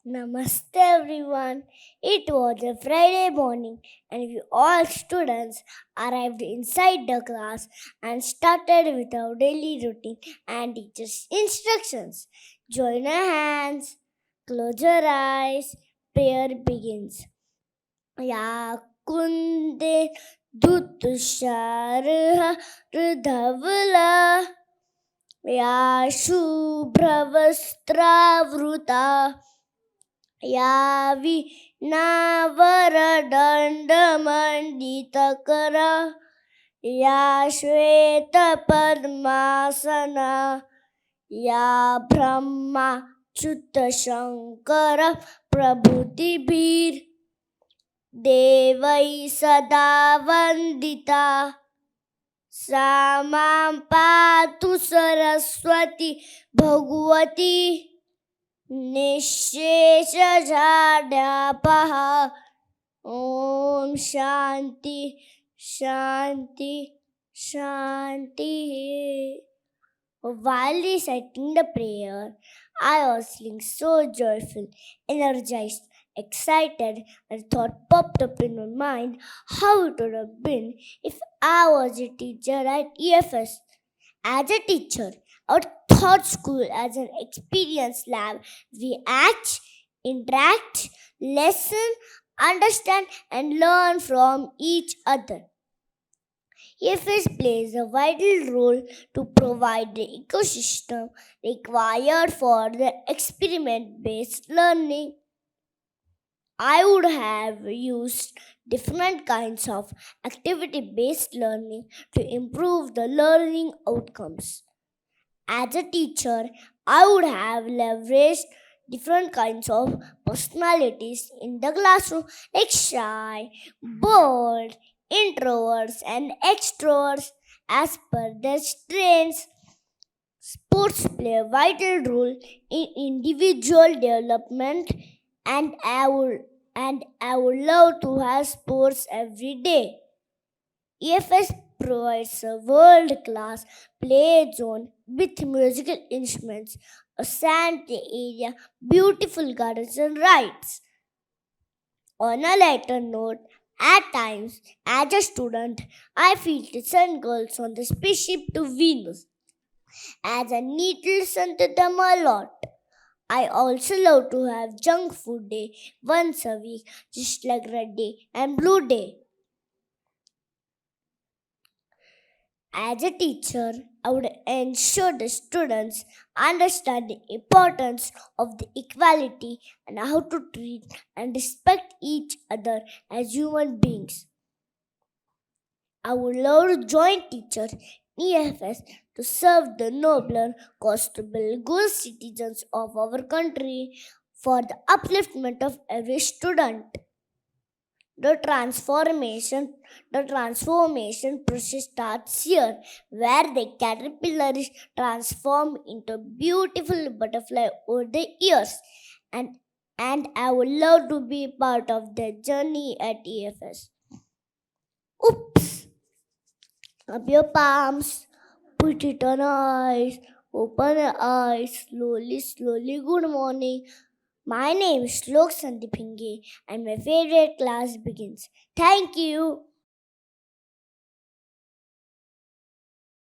Namaste everyone. It was a Friday morning and we all students arrived inside the class and started with our daily routine and teacher's instructions. Join your hands, close your eyes, prayer begins. Ya kunde dutushar ridhavla Ya shubhravastravruta या विनावरदण्डमण्डितकरा या श्वेतपद्मासना या ब्रह्माच्युतशङ्कर प्रभृतिभिर्देवैः सदा वन्दिता सा मां पातु सरस्वती भगवती निःशेषजाड्यापः ॐ शान्ति शान्ति शान्ति. While reciting the prayer, I was feeling so joyful, energized, excited, and a thought popped up in my mind how it would have been if I was a teacher at EFS. As a teacher, our thought school as an experience lab, we act, interact, listen, understand, and learn from each other. EFS plays a vital role to provide the ecosystem required for the experiment-based learning. I would have used different kinds of activity-based learning to improve the learning outcomes. As a teacher, I would have leveraged different kinds of personalities in the classroom, like shy, bold, introverts, and extroverts as per their strengths. Sports play a vital role in individual development, and I would love to have sports every day. EFS provides a world-class play zone with musical instruments, a sand area, beautiful gardens and rides. On a lighter note, at times, as a student, I feel to send girls on the spaceship to Venus, as I need to listen to them a lot. I also love to have junk food day once a week, just like Red Day and Blue Day. As a teacher, I would ensure the students understand the importance of the equality and how to treat and respect each other as human beings. I would love to join teachers in EFS to serve the nobler cause to build good citizens of our country for the upliftment of every student. The transformation process starts here, where the caterpillar is transformed into a beautiful butterfly over the years. And I would love to be part of the journey at EFS. Oops! Up your palms, put it on eyes, open your eyes, slowly, good morning. My name is Shlok and my favorite class begins. Thank you.